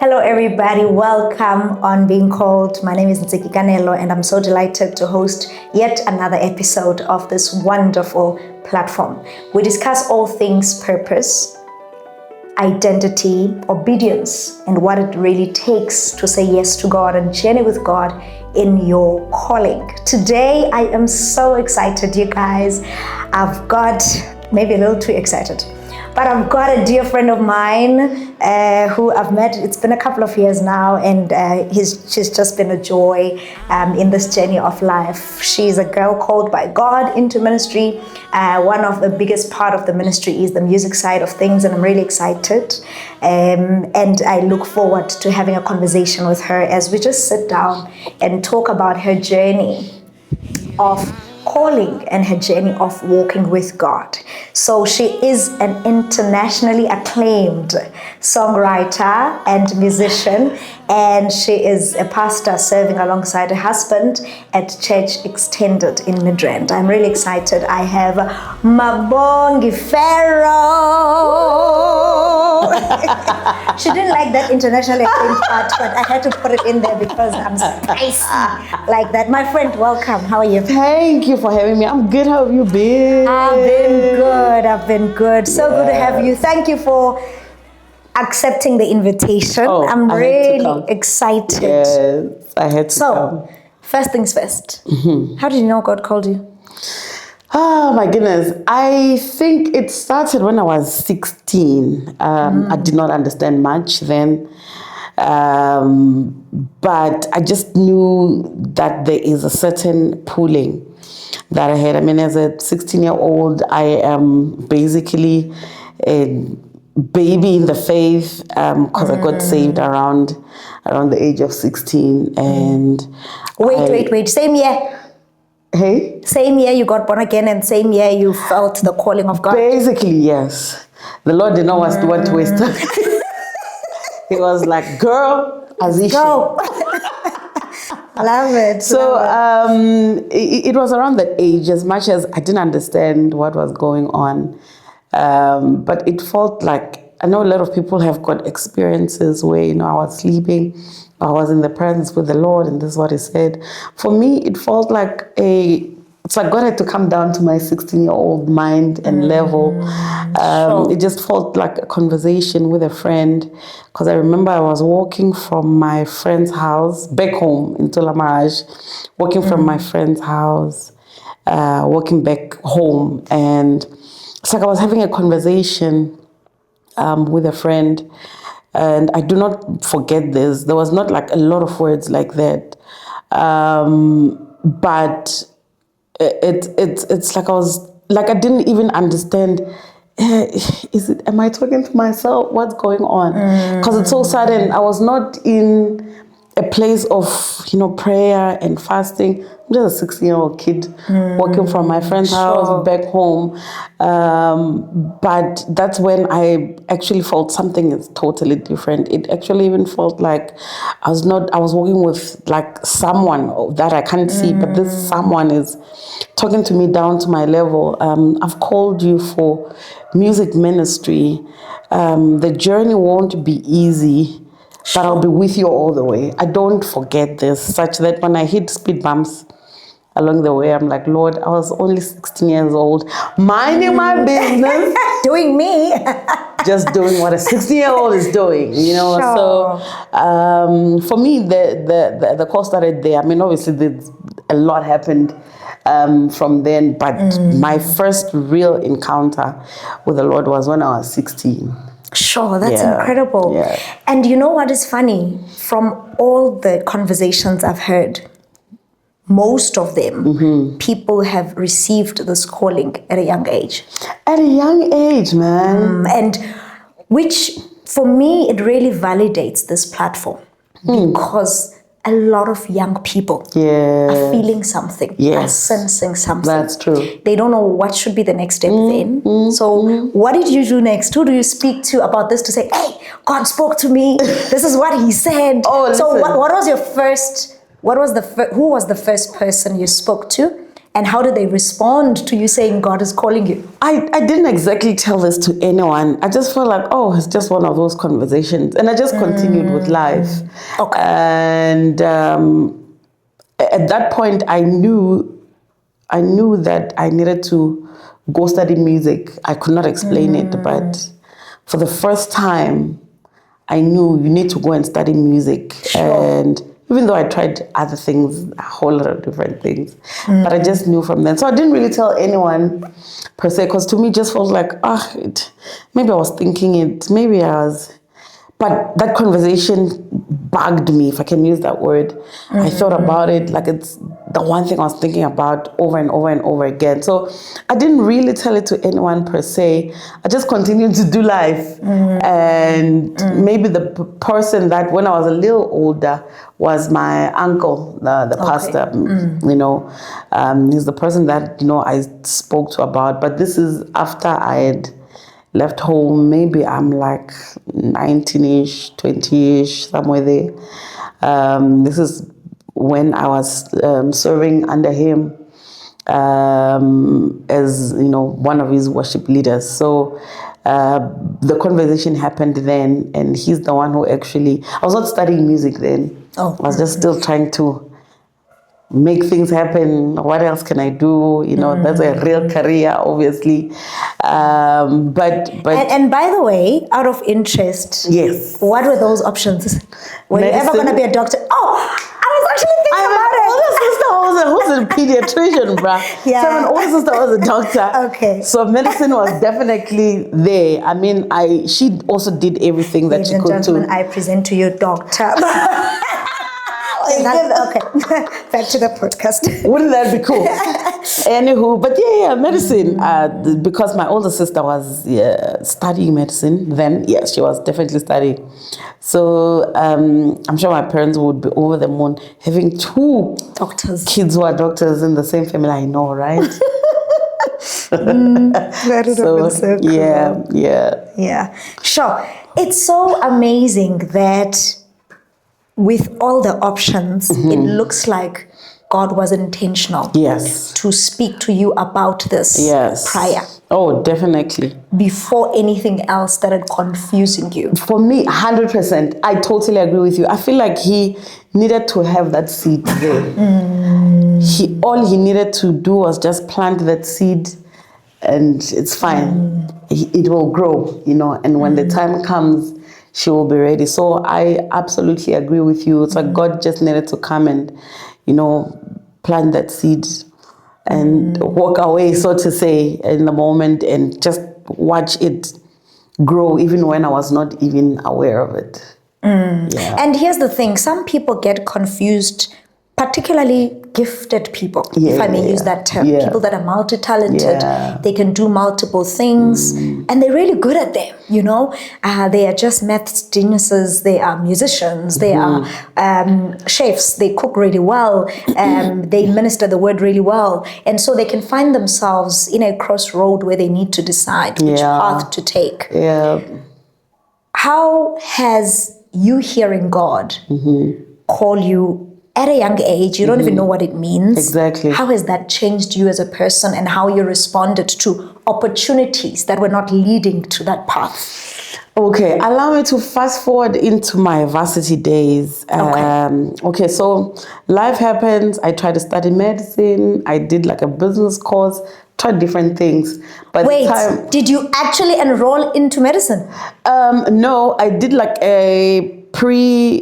Hello, everybody. Welcome on Being Called. My name is Ntsiki Kanelo, and I'm so delighted to host yet another episode of this wonderful platform. We discuss all things purpose, identity, obedience, and what it really takes to say yes to God and journey with God in your calling. Today, I am so excited, you guys. I've got maybe a little too excited. But I've got a dear friend of mine who I've met. It's been a couple of years now, and she's just been a joy in this journey of life. She's a girl called by God into ministry. One of the biggest part of the ministry is the music side of things, and I'm really excited. And I look forward to having a conversation with her as we just sit down and talk about her journey of calling and her journey of walking with God. So she is an internationally acclaimed songwriter and musician, and she is a pastor serving alongside her husband at Church Extended in Midrand. I'm really excited. I have Mabongi Pharaoh. She didn't like that internationally acclaimed part, but I had to put it in there because I'm spicy like that. My friend, welcome. How are you? Thank you for having me. I'm good. How have you been? I've been good. So good to have you. Thank you for accepting the invitation. I'm really excited. Yes, I had to come. First things first. How did you know God called you? Oh my goodness. I think it started when I was 16. I did not understand much then. But I just knew that there is a certain pulling that I had. I mean, as a 16-year-old, I am basically a baby in the faith because I got saved around the age of 16. And Wait. Same year. Hey? Same year you got born again, and same year you felt the calling of God? Basically, yes. The Lord did not want to waste time. He was like, girl, go. Love it. So it was around that age, as much as I didn't understand what was going on. But it felt like, I know a lot of people have got experiences where, I was sleeping, I was in the presence with the Lord, and this is what He said. For me, it felt like it's like God had to come down to my 16-year-old mind and level. Sure. It just felt like a conversation with a friend, because I remember I was walking from my friend's house back home in Tolamaj, walking from my friend's house, walking back home, and it's like I was having a conversation with a friend, and I do not forget this. There was not like a lot of words like that, but it's like I didn't even understand. Am I talking to myself? What's going on? Because it's so sudden. I was not in a place of prayer and fasting. I'm just a 16-year-old kid walking from my friend's house back home. But that's when I actually felt something is totally different. It actually even felt like I was walking with like someone that I can't see, but this someone is talking to me down to my level. I've called you for music ministry. The journey won't be easy, but I'll be with you all the way. I don't forget this, such that when I hit speed bumps along the way, I'm like, Lord, I was only 16 years old, minding my business. Doing me. Just doing what a 16-year-old is doing, Sure. So for me, the call started there. I mean, obviously, a lot happened from then, but my first real encounter with the Lord was when I was 16. Sure, that's incredible. Yeah. And you know what is funny? From all the conversations I've heard, most of them, people have received this calling at a young age. At a young age, man. And which, for me, it really validates this platform because a lot of young people are feeling something, are sensing something. That's true. They don't know what should be the next step then. So what did you do next? Who do you speak to about this to say, hey, God spoke to me. This is what He said. Oh, so what was your first, who was the first person you spoke to? And how did they respond to you saying God is calling you? I didn't exactly tell this to anyone. I just felt like, oh, it's just one of those conversations. And I just continued with life. Okay. And at that point, I knew that I needed to go study music. I could not explain it, but for the first time, I knew you need to go and study music. Sure. And even though I tried other things, a whole lot of different things, but I just knew from then. So I didn't really tell anyone per se, because to me, it just felt like, maybe I was thinking it, maybe I was. But that conversation bugged me, if I can use that word. I thought about it like it's the one thing I was thinking about over and over and over again. So I didn't really tell it to anyone per se. I just continued to do life. And maybe the person that when I was a little older was my uncle, the pastor, you know. He's the person that, I spoke to about. But this is after I had left home. Maybe I'm like 19-ish, 20-ish, somewhere there. This is when I was serving under him as, one of his worship leaders. So the conversation happened then, and he's the one who actually, I was not studying music then. I was just still trying to make things happen. What else can I do? That's a real career, obviously. But and by the way, out of interest, yes, what were those options? Were medicine. you ever going to be a doctor? Oh, I was actually thinking about it. My older sister who's a pediatrician, bruh. Yeah. So my older sister was a doctor. Okay. So medicine was definitely there. I mean, she also did everything that she could do. Ladies and gentlemen, I present to you Dr. Okay, back to the podcast. Wouldn't that be cool? Anywho, but yeah, medicine. Because my older sister was studying medicine then. Yeah, she was definitely studying. So I'm sure my parents would be over the moon having two doctors, kids who are doctors in the same family. I know, right? That would have been so cool. Yeah. Sure. It's so amazing that with all the options, it looks like God was intentional. Yes. To speak to you about this. Yes. Prior. Oh, definitely. Before anything else started confusing you. For me, 100%. I totally agree with you. I feel like he needed to have that seed there. All he needed to do was just plant that seed, and it's fine. It will grow, and when the time comes, she will be ready. So I absolutely agree with you. It's like God just needed to come and, plant that seed and walk away, so to say, in the moment, and just watch it grow, even when I was not even aware of it. Yeah. And here's the thing, some people get confused, particularly gifted people, if I may use that term. Yeah. People that are multi-talented, they can do multiple things, and they're really good at them, They are just maths geniuses, they are musicians, they are chefs, they cook really well, they minister the word really well. And so they can find themselves in a crossroad where they need to decide which path to take. Yeah. How has you hearing God call you at a young age, you don't even know what it means. Exactly. How has that changed you as a person, and how you responded to opportunities that were not leading to that path? Okay, allow me to fast forward into my varsity days. Okay, so life happens. I tried to study medicine. I did like a business course, tried different things. But wait, did you actually enroll into medicine? No, I did like a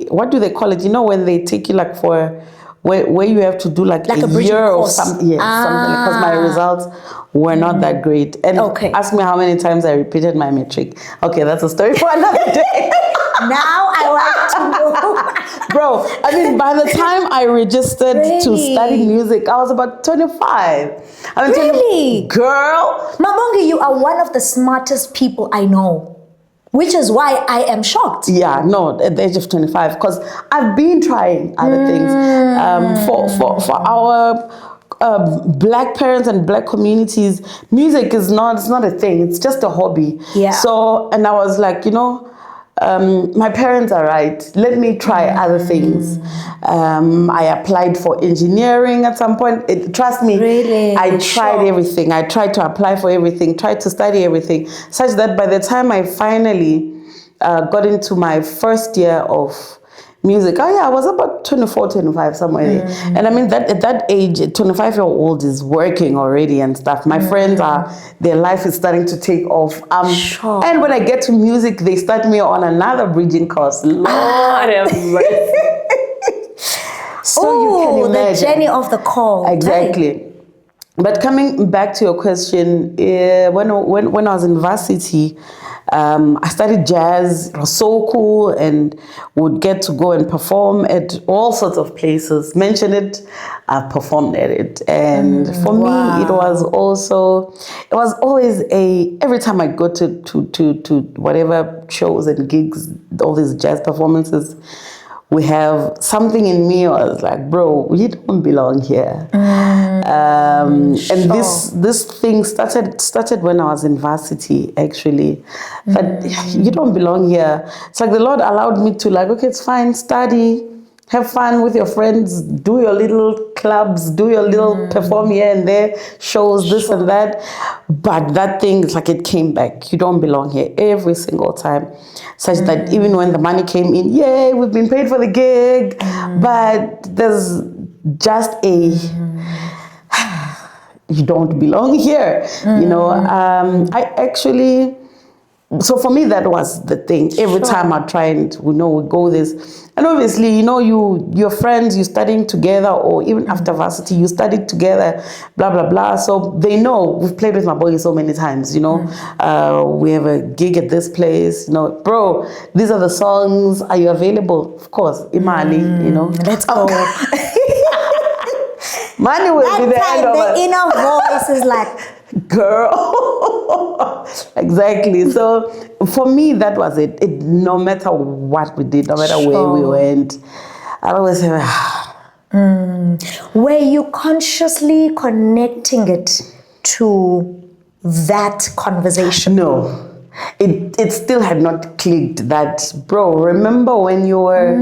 what do they call it? When they take you like for where you have to do like a year or something. Yes, something, because my results were not that great. And ask me how many times I repeated my matric. Okay, that's a story for another day. Now I want to know. Bro, I mean, by the time I registered to study music, I was about 25. Really? Girl. Mabongi, you are one of the smartest people I know. Which is why I am shocked. Yeah, no, at the age of 25, because I've been trying other things. For our Black parents and Black communities, music it's not a thing. It's just a hobby. Yeah. So, and I was like, my parents are right. Let me try other things. I applied for engineering at some point. Trust me, Really? I tried everything. I tried to apply for everything, tried to study everything, such that by the time I finally got into my first year of music, I was about 24, 25, somewhere there. And I mean, that at that age, a 25-year-old is working already and stuff. My friends their life is starting to take off. Sure. And when I get to music, they start me on another bridging course. Lord have mercy. So you can imagine. The journey of the call. Exactly. But coming back to your question, when I was in varsity, I studied jazz. It was so cool, and would get to go and perform at all sorts of places. Mention it, I performed at it. And for me, it was always every time I go to whatever shows and gigs, all these jazz performances, we have something in me was like, bro, you don't belong here. And this thing started when I was in varsity, actually. But you don't belong here. It's like the Lord allowed me to, like, okay, it's fine, study, have fun with your friends, do your little clubs, do your little perform here and there, shows, this and that. But that thing, it's like it came back. You don't belong here every single time. Such that even when the money came in, yay, we've been paid for the gig. But there's just you don't belong here. I actually, so for me, that was the thing. Every time I try and we go this. And obviously, your friends, you're studying together, or even after varsity, you studied together, blah, blah, blah. So they know, we've played with my boys so many times, we have a gig at this place, bro, these are the songs, are you available? Of course, Imali, Let's go. Money will be the end of the it. inner voice is like, girl. Exactly. So for me, that was it. No matter what we did, no matter where we went, I always say, were you consciously connecting it to that conversation? No. It still had not clicked that, bro, remember when you were,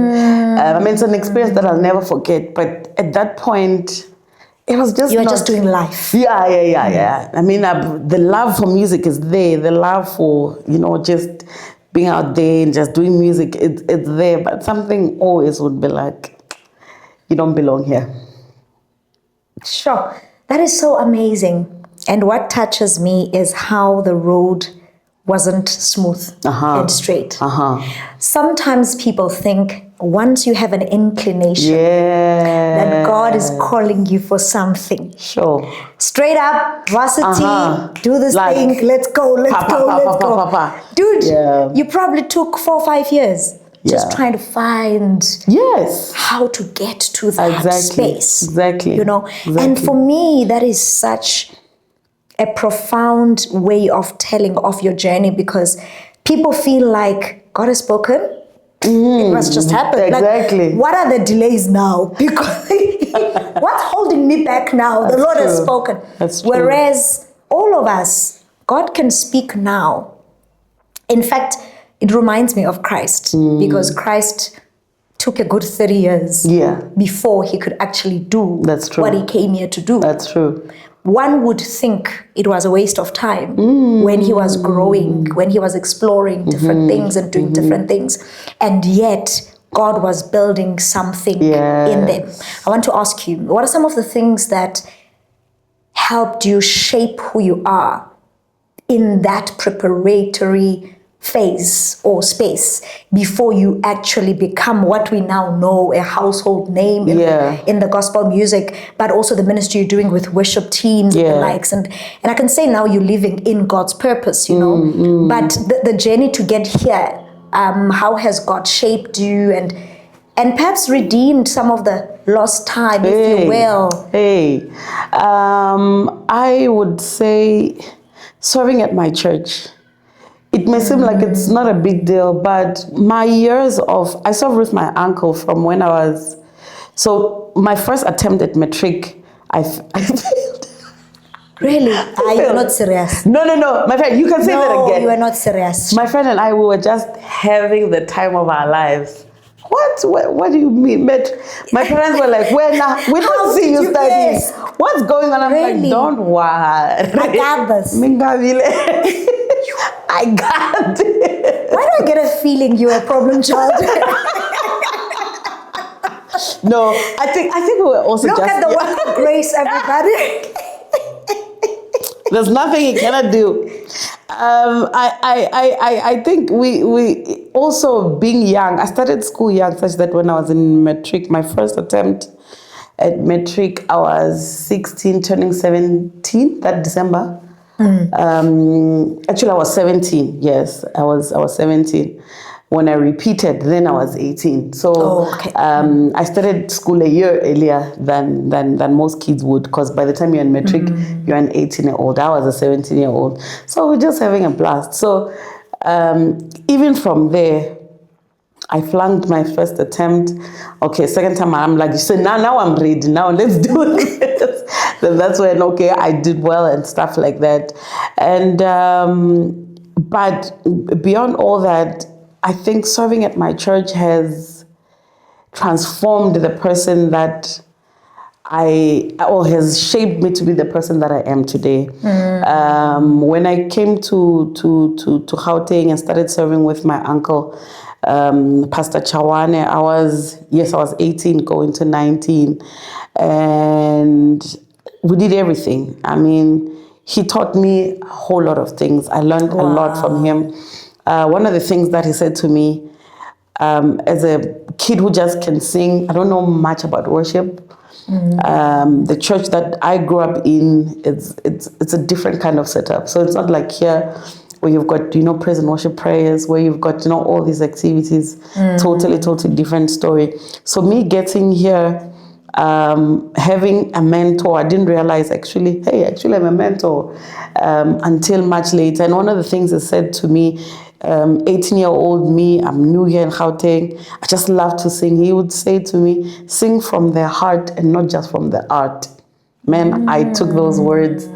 it's an experience that I'll never forget, but at that point, it was just you were just doing life. Yeah. I mean, the love for music is there. The love for, just being out there and just doing music, it's there. But something always would be like, you don't belong here. Sure. That is so amazing. And what touches me is how the road wasn't smooth and straight. Sometimes people think once you have an inclination that God is calling you for something. Sure. Straight up, varsity, do this thing, let's go. Dude, you probably took 4 or 5 years just trying to find how to get to that space. Exactly. And for me, that is such a profound way of telling of your journey, because people feel like God has spoken. It must just happen. Exactly. Like, what are the delays now? Because what's holding me back now? The Lord has spoken. That's true. Whereas all of us, God can speak now. In fact, it reminds me of Christ, because Christ took a good 30 years before he could actually do what he came here to do. That's true. One would think it was a waste of time when he was growing, when he was exploring different things and doing different things. And yet, God was building something in them. I want to ask you, what are some of the things that helped you shape who you are in that preparatory phase or space before you actually become what we now know, a household name in the gospel music, but also the ministry you're doing with worship teams and the likes. And I can say now you're living in God's purpose, but the journey to get here, how has God shaped you and perhaps redeemed some of the lost time, if you will? I would say serving at my church. It may seem like it's not a big deal, but my years I served with my uncle from when I was, so my first attempt at matric, I failed. Really? You're not serious. No, my friend, you can say that No, again. you are not serious. My friend and I, we were just having the time of our lives. What do you mean? My parents were like, well, now we don't see you studying. Yes. What's going on? I'm Really? like, don't worry. I got this. I got it. Why do I get a feeling you're a problem child? No, I think we were also Look just... at the work of grace, everybody. There's nothing he cannot do. I think we also being young, I started school young, such that when I was in matric, my first attempt at matric, I was 16, turning 17 that December. Actually, I was 17. Yes, I was 17. When I repeated, then I was 18. So I started school a year earlier than most kids would, because by the time you're in matric, you're an 18-year-old. I was a 17-year-old. So we're just having a blast. So even from there, I flunked my first attempt. Okay, second time I'm like, so now I'm ready. Now let's do this. Then that's when, okay, I did well and stuff like that. And but beyond all that, I think serving at my church has transformed the person that has shaped me to be the person that I am today. When I came to Gauteng and started serving with my uncle, Pastor Chawane, I was 18 going to 19, and we did everything. I mean, he taught me a whole lot of things. I learned a lot from him. One of the things that he said to me, as a kid who just can sing, I don't know much about worship. The church that I grew up in, it's a different kind of setup. So it's not like here where you've got, praise and worship prayers, where you've got, all these activities. Totally different story. So me getting here, having a mentor, I didn't realize actually I'm a mentor until much later. And one of the things he said to me, 18-year-old me, I'm new here in Gauteng, I just love to sing. He would say to me, sing from the heart and not just from the art. Man, I took those words,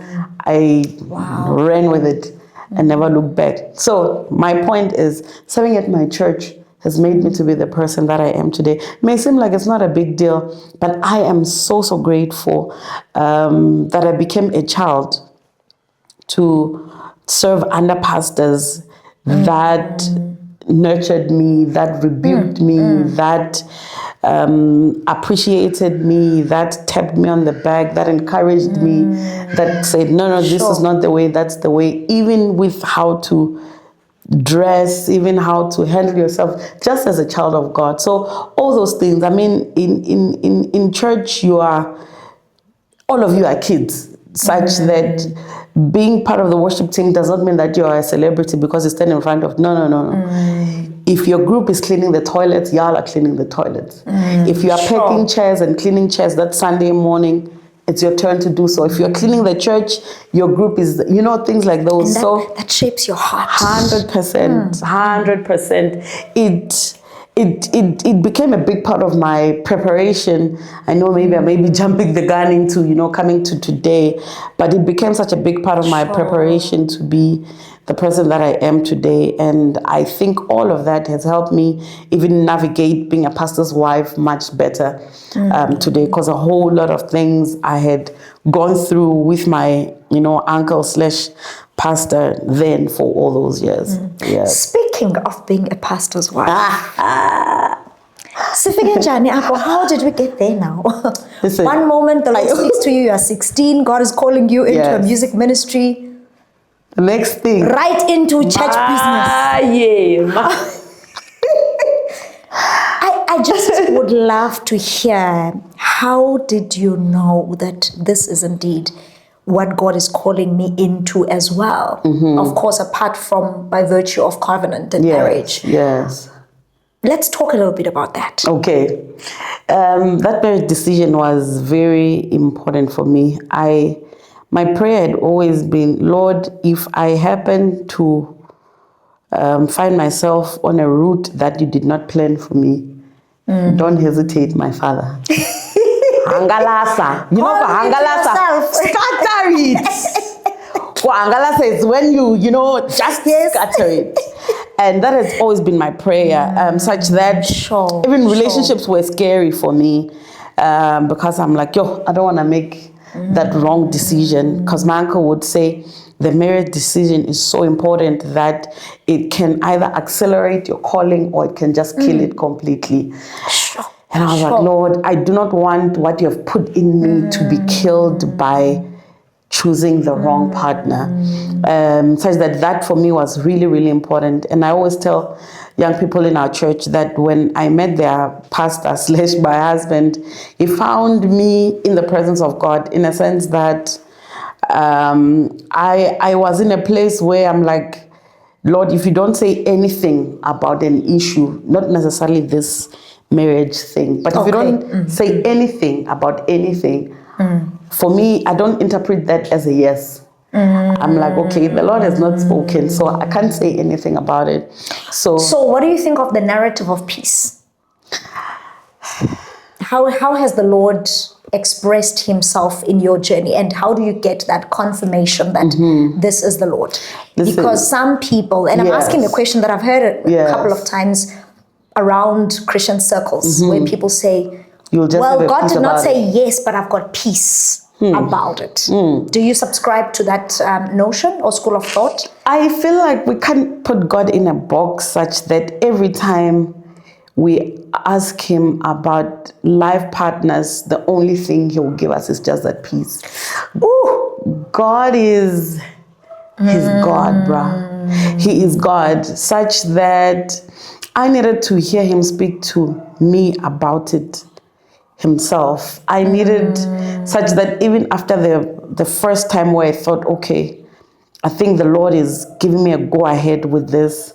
I ran with it and never looked back. So my point is, serving at my church has made me to be the person that I am today. It may seem like it's not a big deal, but I am so grateful that I became a child to serve under pastors that nurtured me, that rebuked me, that appreciated me, that tapped me on the back, that encouraged me, that said, no, this is not the way, that's the way, even with how to dress, even how to handle yourself, just as a child of God. So all those things, I mean, in church, all of you are kids, such that being part of the worship team does not mean that you are a celebrity because you stand in front of, no. If your group is cleaning the toilets, y'all are cleaning the toilets. If you are packing chairs and cleaning chairs that Sunday morning, it's your turn to do so. If you're cleaning the church, your group is, things like those. And that shapes your heart. 100%, 100%. It became a big part of my preparation. I know maybe I may be jumping the gun into, coming to today, but it became such a big part of my preparation to be the person that I am today. And I think all of that has helped me even navigate being a pastor's wife much better today, because a whole lot of things I had gone through with my, uncle / pastor then for all those years. Yes. Speaking of being a pastor's wife, how did we get there now? Listen, one moment the Lord speaks to you, you are 16, God is calling you into a music ministry. The next thing. Right into church business. I just would love to hear, how did you know that this is indeed what God is calling me into as well? Of course, apart from by virtue of covenant and marriage. Yes. Let's talk a little bit about that. Okay. That marriage decision was very important for me. My prayer had always been, Lord, if I happen to find myself on a route that you did not plan for me, don't hesitate, my Father. Hangalasa. You know, Hold it to hangalasa. yourself. Scatter it. Hangalasa is when you know, just scatter it. And that has always been my prayer, such that even relationships were scary for me, because I'm like, I don't want to make that wrong decision. Because my uncle would say, the marriage decision is so important that it can either accelerate your calling or it can just kill it completely. And I was like, Lord, I do not want what you have put in me to be killed by choosing the wrong partner. Such that for me was really, really important. And I always tell young people in our church that when I met their pastor / my husband, he found me in the presence of God, in a sense that I was in a place where I'm like, Lord, if you don't say anything about an issue, not necessarily this marriage thing, but if you don't say anything about anything, for me, I don't interpret that as a yes. I'm like, okay, the Lord has not spoken, so I can't say anything about it. So what do you think of the narrative of peace? How has the Lord expressed himself in your journey, and how do you get that confirmation that this is the Lord? Because some people, and I'm asking a question that I've heard a couple of times around Christian circles, where people say, God did not say yes, but I've got peace about it. Do you subscribe to that notion or school of thought? I feel like we can't put God in a box such that every time we ask him about life partners, the only thing he will give us is just that peace. Ooh, God is, he's God, bruh. He is God, such that I needed to hear him speak to me about it himself. I needed such that even after the first time where I thought, okay, I think the Lord is giving me a go ahead with this,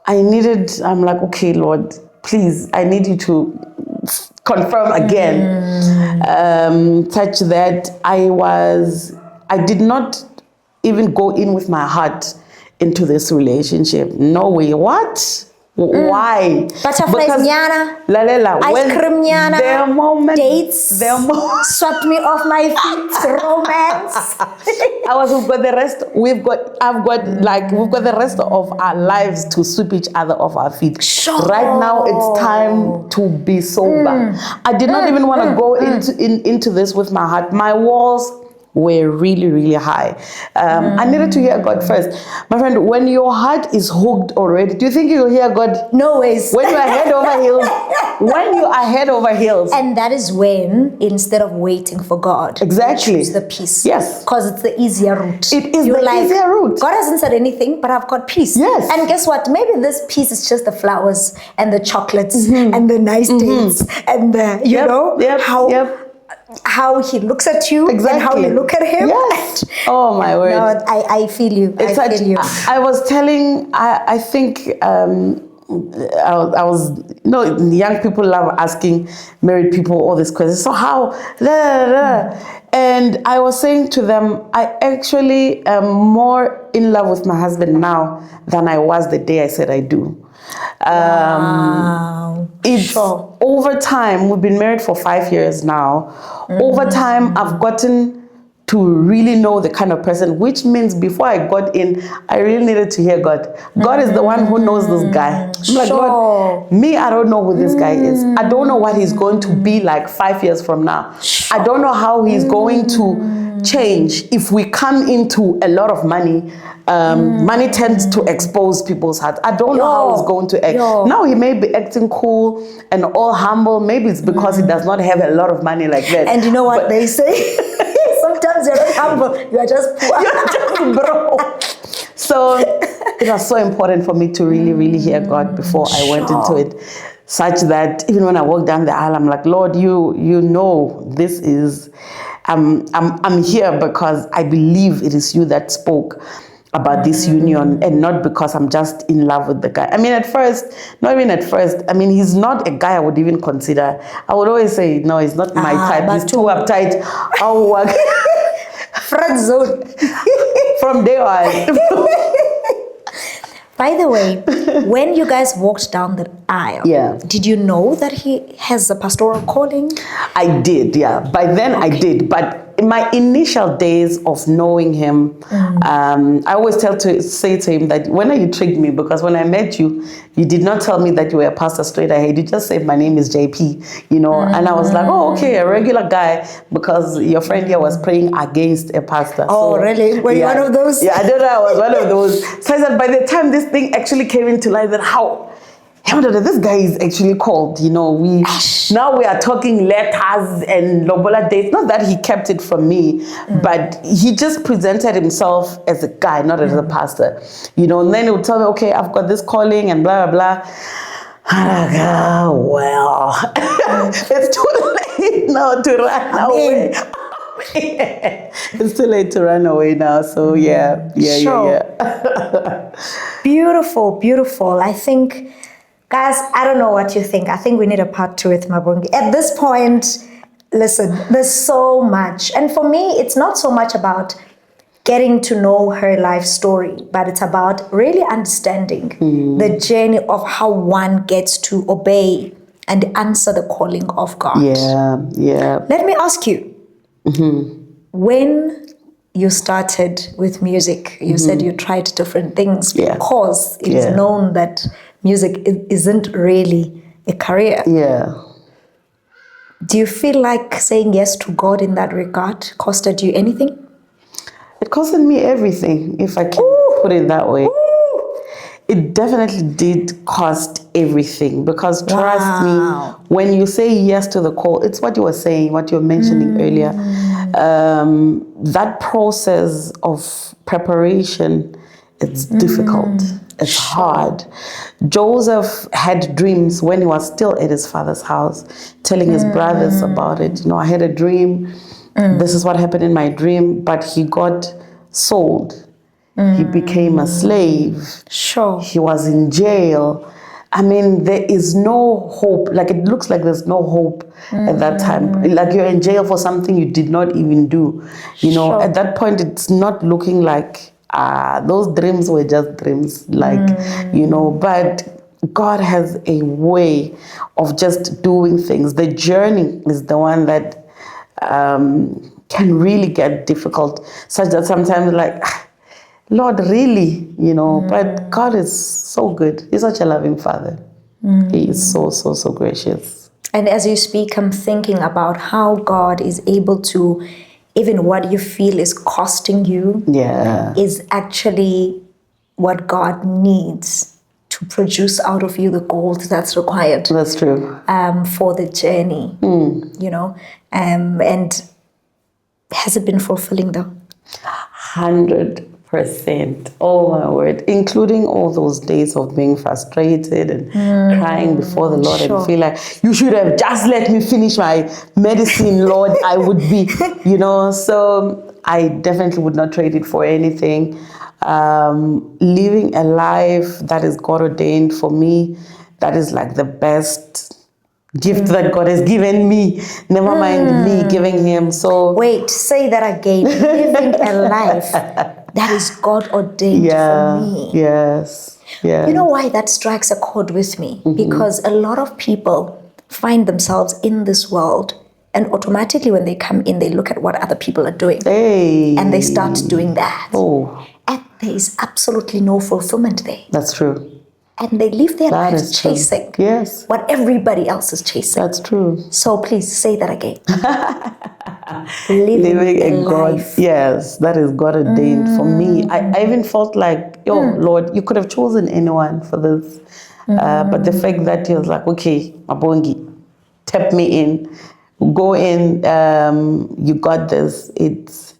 I'm like, okay, Lord, please, I need you to confirm again. Such that I did not even go in with my heart into this relationship. No way. What? Why? Butterflies, nyana, Lalela, ice cream, nyana, the moment, dates, swept me off my feet, romance. we've got the rest of our lives to sweep each other off our feet. Right now, it's time to be sober. I did not even want to go into this with my heart. My walls were really, really high. I needed to hear God first. My friend, when your heart is hooked already, do you think you'll hear God? No ways. When you are head over heels. When you are head over heels. And that is when, instead of waiting for God, exactly, choose the peace. Yes. Because it's the easier route. It is easier route. God hasn't said anything, but I've got peace. Yes. And guess what? Maybe this peace is just the flowers and the chocolates and the nice dates and the, how he looks at you and how you look at him. Yes. Oh my word. No, I feel you. I was telling, I think, I was, young people love asking married people all these questions. So how? And I was saying to them, I actually am more in love with my husband now than I was the day I said I do. Wow. It's over time, we've been married for 5 years now. Over time, I've gotten to really know the kind of person, which means before I got in, I really needed to hear God. God is the one who knows this guy. I'm like, God, me, I don't know who this guy is. I don't know what he's going to be like 5 years from now. I don't know how he's going to change if we come into a lot of money. Money tends to expose people's hearts. I don't know how he's going to act. Now he may be acting cool and all humble. Maybe it's because he does not have a lot of money like that. And you know what they say? Sometimes you're not humble, you are just poor. You're just broke. So it was so important for me to really, really hear God before I went into it. Such that even when I walked down the aisle, I'm like, Lord, you know, this is, I'm here because I believe it is you that spoke about this union, and not because I'm just in love with the guy. I mean, at first, not even at first, I mean, he's not a guy I would even consider. I would always say, no, he's not my type. He's too uptight. I'll work. Friend zone. From day one. By the way, when you guys walked down the aisle, Yeah. did you know that he has a pastoral calling? I did, yeah. By then I did, but in my initial days of knowing him, I always say to him that when you tricked me, because when I met you, you did not tell me that you were a pastor straight ahead. You just said my name is JP, and I was like, oh, okay, a regular guy, because your friend here was praying against a pastor. Oh, really? Were you one of those? Yeah, I don't know. I was one of those. So I said, by the time this thing actually came into light, that how this guy is actually called, now we are talking letters and lobola dates. Not that he kept it from me, but he just presented himself as a guy, not as a pastor, and then he would tell me, okay, I've got this calling and blah, blah, blah. I'm like, oh, well, it's too late now to run away. It's too late to run away now. So yeah. Beautiful, beautiful. I think, guys, I don't know what you think. I think we need a part 2 with Mabongi. At this point, listen, there's so much. And for me, it's not so much about getting to know her life story, but it's about really understanding the journey of how one gets to obey and answer the calling of God. Yeah. Let me ask you, when you started with music, you said you tried different things because it is known that music isn't really a career. Yeah. Do you feel like saying yes to God in that regard costed you anything? It costed me everything, if I can put it that way. It definitely did cost everything, because trust me, when you say yes to the call, it's what you were saying, what you were mentioning earlier. That process of preparation, it's difficult. It's hard. Joseph had dreams when he was still at his father's house, telling his brothers about it. I had a dream. This is what happened in my dream. But he got sold. He became a slave. Sure. He was in jail. I mean, there is no hope. Like, it looks like there's no hope at that time. Like, you're in jail for something you did not even do. Sure. At that point, it's not looking like those dreams were just dreams. But God has a way of just doing things. The journey is the one that can really get difficult, such that sometimes Lord, really, but God is so good. He's such a loving Father. He is so, so, so gracious. And as you speak, I'm thinking about how God is able to, even what you feel is costing you, is actually what God needs to produce out of you the gold that's required. That's true. For the journey, and has it been fulfilling though? 100%. Oh my word. Including all those days of being frustrated and crying before the Lord and feel like, you should have just let me finish my medicine, Lord. I would be, So I definitely would not trade it for anything. Living a life that is God ordained for me, that is like the best gift that God has given me. Never mind me giving him. So wait, say that again. Living a life that is God ordained for me. Yes. You know why that strikes a chord with me? Because a lot of people find themselves in this world, and automatically when they come in, they look at what other people are doing. And they start doing that. And there is absolutely no fulfillment there. That's true. And they live their lives chasing what everybody else is chasing. That's true. So please say that again. Living a life. Yes, that is God ordained for me. I even felt like, Lord, you could have chosen anyone for this. But the fact that he was like, okay, Mabongi, tap me in, go in, you got this. It's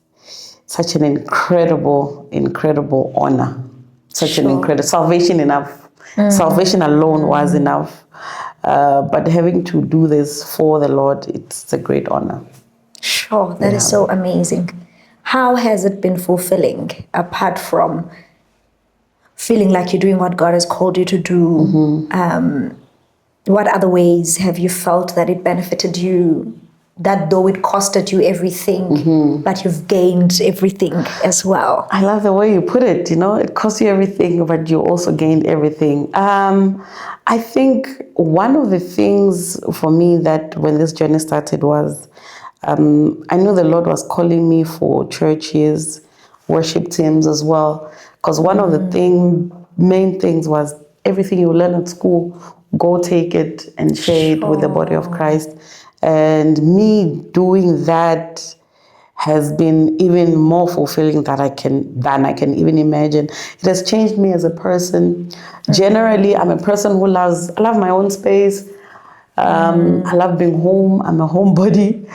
such an incredible, incredible honor. Such an incredible salvation enough. Salvation alone was enough. But having to do this for the Lord, it's a great honor. Sure, that is so amazing. How has it been fulfilling, apart from feeling like you're doing what God has called you to do? What other ways have you felt that it benefited you? that though it costed you everything, but you've gained everything as well. I love the way you put it. It cost you everything, but you also gained everything. I think one of the things for me that when this journey started was I knew the Lord was calling me for churches, worship teams as well. Because one of the main things was everything you learn at school, go take it and share it with the body of Christ. And me doing that has been even more fulfilling than I can even imagine. It has changed me as a person. Generally, I'm a person who I love my own space. I love being home. I'm a homebody.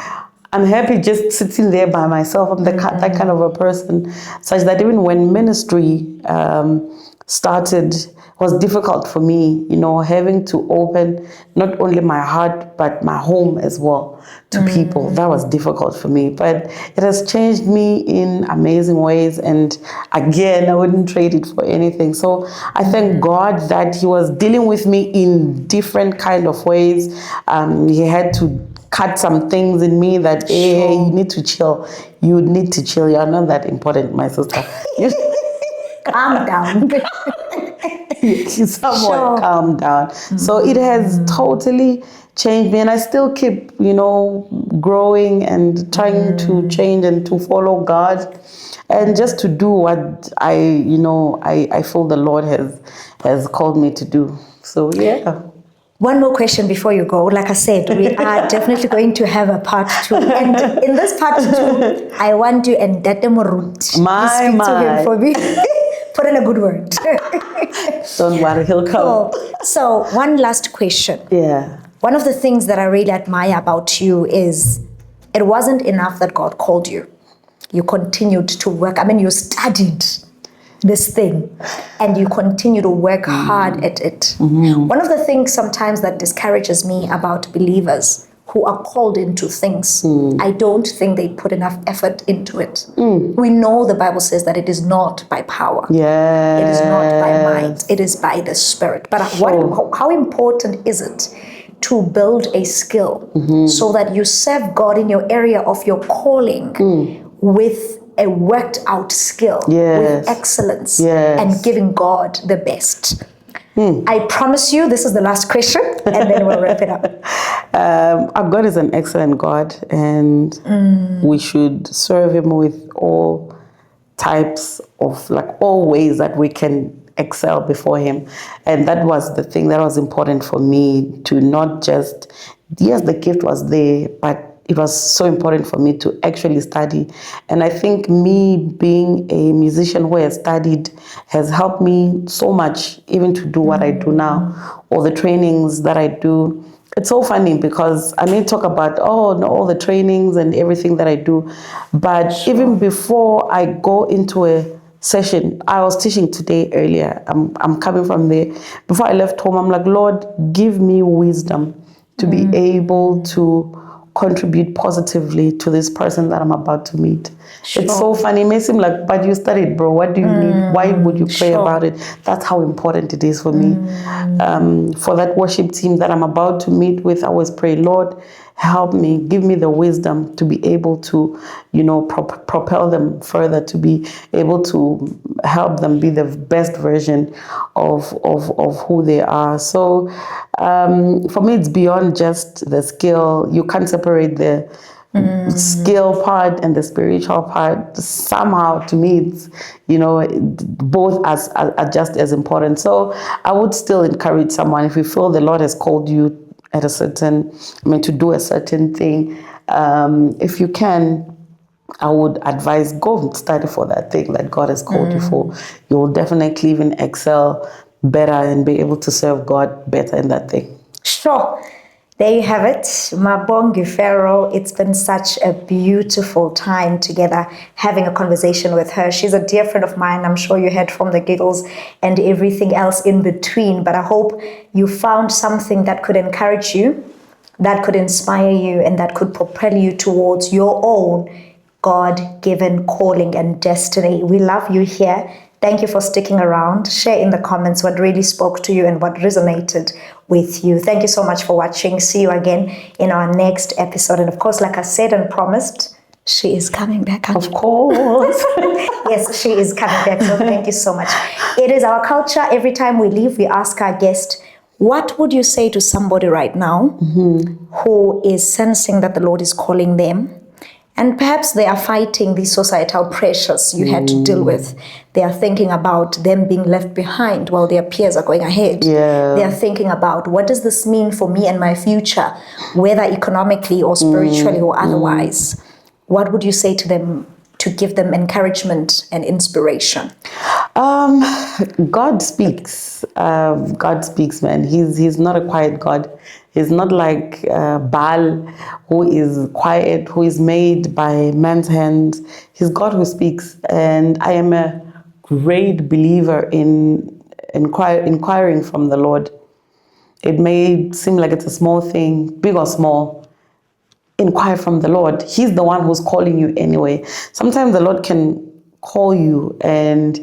I'm happy just sitting there by myself. I'm that kind of a person, such that even when ministry started, was difficult for me, having to open not only my heart, but my home as well to people. That was difficult for me, but it has changed me in amazing ways. And again, I wouldn't trade it for anything. So I thank God that He was dealing with me in different kind of ways. He had to cut some things in me that, hey, you need to chill. You need to chill. You're not that important, my sister. Calm down. Somewhat calm down. So it has totally changed me, and I still keep, growing and trying to change and to follow God, and just to do what I feel the Lord has called me to do. So yeah. One more question before you go. Like I said, we are definitely going to have a part 2. And in this part 2, I want you and Dete Morut. My. To him for me. Put in a good word. Don't worry, he'll come. Cool. So one last question. Yeah. One of the things that I really admire about you is it wasn't enough that God called you. You continued to work. I mean, you studied this thing and you continue to work hard at it. One of the things sometimes that discourages me about believers who are called into things, I don't think they put enough effort into it. We know the Bible says that it is not by power. Yeah. It is not by might. It is by the Spirit. But how important is it to build a skill so that you serve God in your area of your calling with a worked out skill, with excellence, and giving God the best? I promise you this is the last question and then we'll wrap it up. Our God is an excellent God, and we should serve Him with all types of, all ways that we can excel before Him. And that was the thing that was important for me, to not just, yes, the gift was there, but it was so important for me to actually study. And I think me being a musician who has studied has helped me so much, even to do what I do now, or the trainings that I do. It's so funny because I may talk about, all the trainings and everything that I do, but even before I go into a session, I was teaching today earlier, I'm coming from there. Before I left home, I'm like, Lord, give me wisdom to be able to contribute positively to this person that I'm about to meet. It's so funny. It may seem like, but you studied, bro. What do you need? Why would you pray about it? That's how important it is for me. For that worship team that I'm about to meet with, I always pray, Lord, help me, give me the wisdom to be able to, propel them further, to be able to help them be the best version of who they are. So for me, it's beyond just the skill. You can't separate the skill part and the spiritual part. Somehow, to me, it's, both are just as important. So I would still encourage someone, if you feel the Lord has called you at to do a certain thing, if you can, I would advise, go and study for that thing that God has called you for. You'll definitely even excel better and be able to serve God better in that thing. Sure. There you have it, Mabongi Pharaoh. It's been such a beautiful time together having a conversation with her. She's a dear friend of mine. I'm sure you heard from the giggles and everything else in between, but I hope you found something that could encourage you, that could inspire you, and that could propel you towards your own God-given calling and destiny. We love you here Thank you for sticking around. Share in the comments what really spoke to you and what resonated with you. Thank you so much for watching. See you again in our next episode. And of course, like I said and promised, she is coming back. Of course. Yes, she is coming back. So thank you so much. It is our culture. Every time we leave, we ask our guest, what would you say to somebody right now who is sensing that the Lord is calling them? And perhaps they are fighting these societal pressures you had to deal with. They are thinking about them being left behind while their peers are going ahead. Yeah. They are thinking about, what does this mean for me and my future, whether economically or spiritually or otherwise? What would you say to them to give them encouragement and inspiration? God speaks. God speaks, man. He's not a quiet God. He's not like Baal, who is quiet, who is made by man's hands. He's God who speaks. And I am a great believer in inquiring from the Lord. It may seem like it's a small thing, big or small. Inquire from the Lord. He's the one who's calling you anyway. Sometimes the Lord can call you and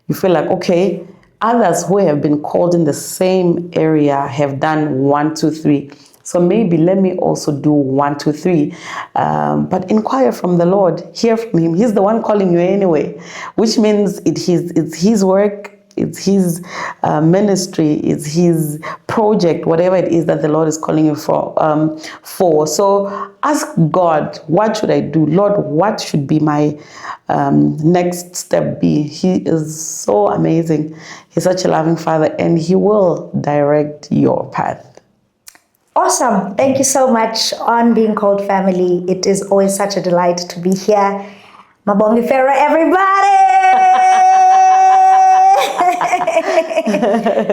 you feel like, okay, others who have been called in the same area have done 1, 2, 3. So maybe let me also do 1, 2, 3. But inquire from the Lord, hear from Him. He's the one calling you anyway, which means it's His work. It's His ministry, it's His project, whatever it is that the Lord is calling you for. So ask God, what should I do? Lord, what should be my next step be? He is so amazing. He's such a loving Father, and He will direct your path. Awesome. Thank you so much on Being Called family. It is always such a delight to be here. Mabongi Fera, everybody!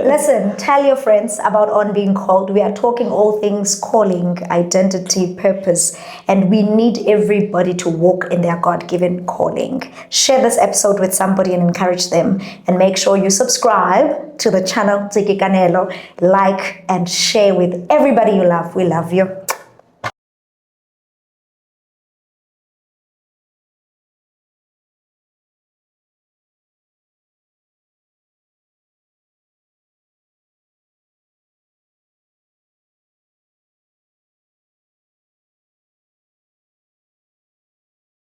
Listen, tell your friends about On Being Called. We are talking all things calling, identity, purpose, and we need everybody to walk in their God-given calling. Share this episode with somebody and encourage them, and make sure you subscribe to the channel Ntsiki Kanelo, like and share with everybody you love. We love you.